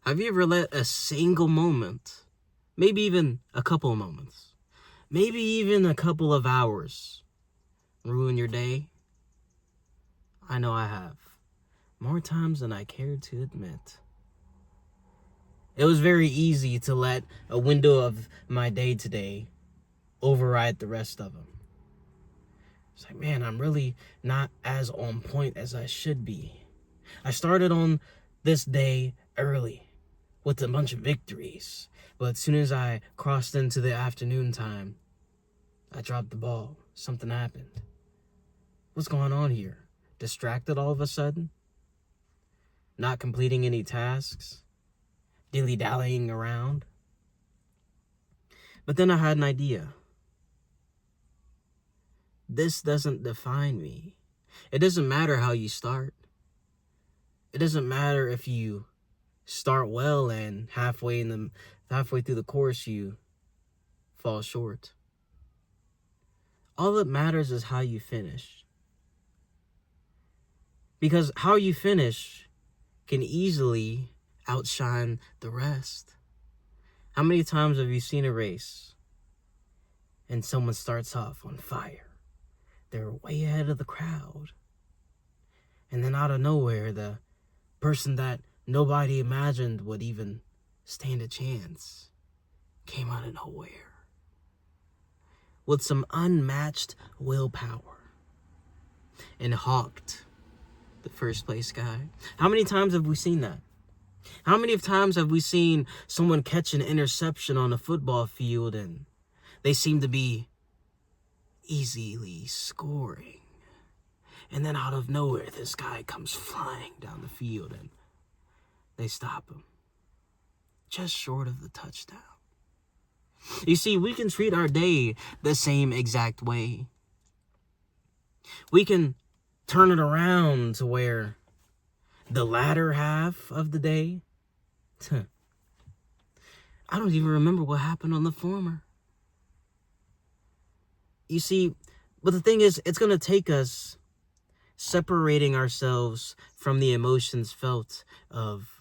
Have you ever let a single moment, maybe even a couple of moments, maybe even a couple of hours, ruin your day? I know I have. More times than I care to admit. It was very easy to let a window of my day today override the rest of them. It's like, man, I'm really not as on point as I should be. I started on this day early with a bunch of victories, but as soon as I crossed into the afternoon time, I dropped the ball. Something happened. What's going on here? Distracted all of a sudden? Not completing any tasks? Dilly-dallying around? But then I had an idea. This doesn't define me. It doesn't matter how you start. It doesn't matter if you start well and halfway through the course you fall short. All that matters is how you finish. Because how you finish can easily outshine the rest. How many times have you seen a race and someone starts off on fire? They're way ahead of the crowd. And then out of nowhere, the person that nobody imagined would even stand a chance came out of nowhere with some unmatched willpower and hawked the first place guy. How many times have we seen that? How many times have we seen someone catch an interception on a football field and they seem to be easily scoring? And then out of nowhere, this guy comes flying down the field and they stop him just short of the touchdown. You see, we can treat our day the same exact way. We can turn it around to where the latter half of the day, I don't even remember what happened on the former. You see, but the thing is, it's going to take us separating ourselves from the emotions felt of,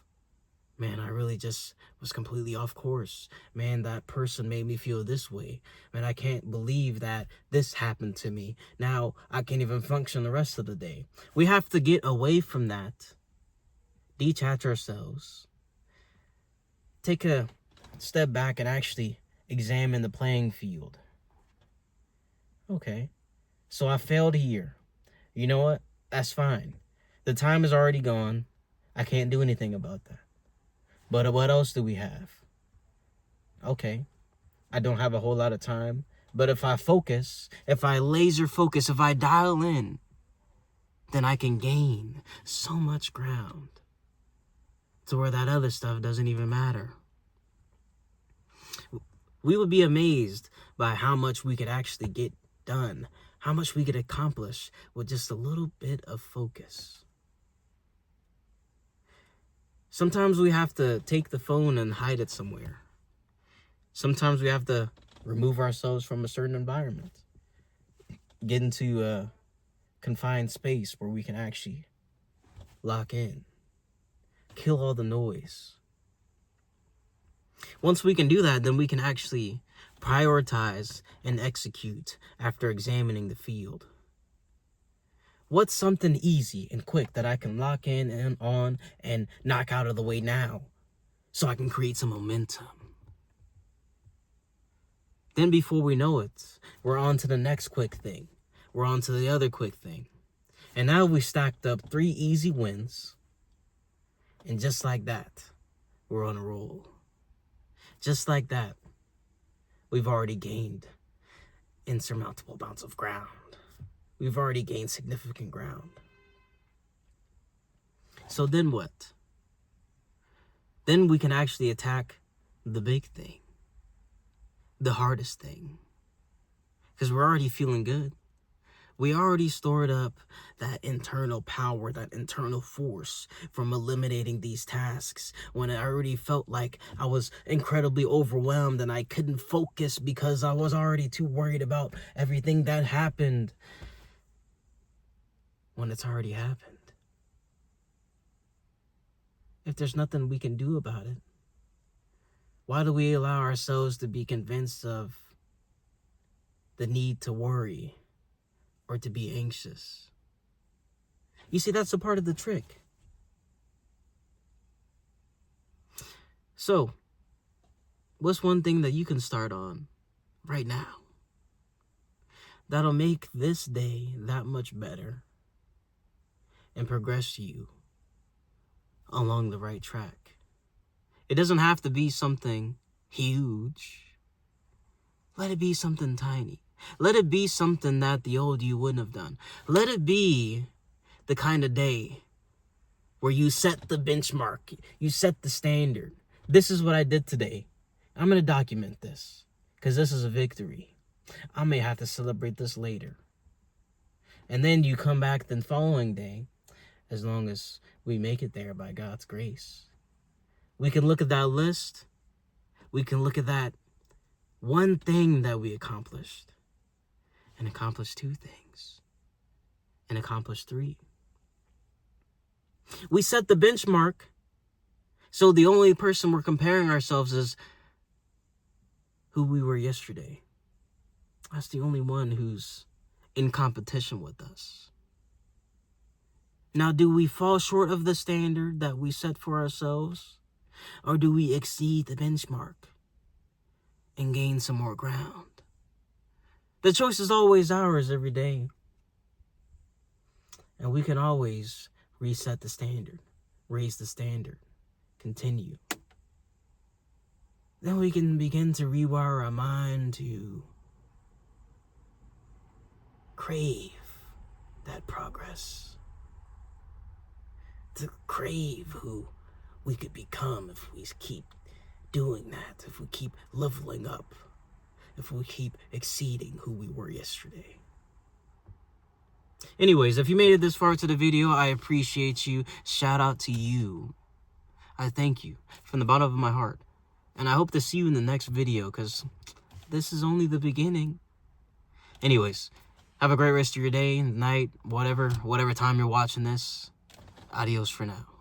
man, I really just was completely off course. Man, that person made me feel this way. Man, I can't believe that this happened to me. Now I can't even function the rest of the day. We have to get away from that. Detach ourselves. Take a step back and actually examine the playing field. Okay, so I failed here. You know what? That's fine. The time is already gone. I can't do anything about that. But what else do we have? Okay, I don't have a whole lot of time. But if I focus, if I laser focus, if I dial in, then I can gain so much ground to where that other stuff doesn't even matter. We would be amazed by how much we could actually get done, how much we could accomplish with just a little bit of focus. Sometimes we have to take the phone and hide it somewhere. Sometimes we have to remove ourselves from a certain environment, get into a confined space where we can actually lock in, kill all the noise. Once we can do that, then we can actually prioritize and execute after examining the field. What's something easy and quick that I can lock in and on and knock out of the way now so I can create some momentum? Then before we know it, we're on to the next quick thing. We're on to the other quick thing. And now we stacked up 3 easy wins. And just like that, we're on a roll. Just like that, we've already gained insurmountable amounts of ground. We've already gained significant ground. So then what? Then we can actually attack the big thing, the hardest thing, because we're already feeling good. We already stored up that internal power, that internal force from eliminating these tasks when I already felt like I was incredibly overwhelmed and I couldn't focus because I was already too worried about everything that happened when it's already happened. if there's nothing we can do about it? Why do we allow ourselves to be convinced of the need to worry or to be anxious? You see, that's a part of the trick. So, what's one thing that you can start on right now that'll make this day that much better and progress you along the right track? It doesn't have to be something huge. Let it be something tiny. Let it be something that the old you wouldn't have done. Let it be the kind of day where you set the benchmark. You set the standard. This is what I did today. I'm going to document this because this is a victory. I may have to celebrate this later. And then you come back the following day, as long as we make it there by God's grace. We can look at that list. We can look at that one thing that we accomplished and accomplish two things and accomplish three. We set the benchmark, so the only person we're comparing ourselves is who we were yesterday. That's the only one who's in competition with us. Now, do we fall short of the standard that we set for ourselves? Or do we exceed the benchmark and gain some more ground? The choice is always ours every day. And we can always reset the standard, raise the standard, continue. Then we can begin to rewire our mind to crave that progress, to crave who we could become if we keep doing that, if we keep leveling up, if we keep exceeding who we were yesterday. Anyways, if you made it this far to the video, I appreciate you. Shout out to you. I thank you from the bottom of my heart. And I hope to see you in the next video, because this is only the beginning. Anyways, have a great rest of your day, night, whatever time you're watching this. Adios for now.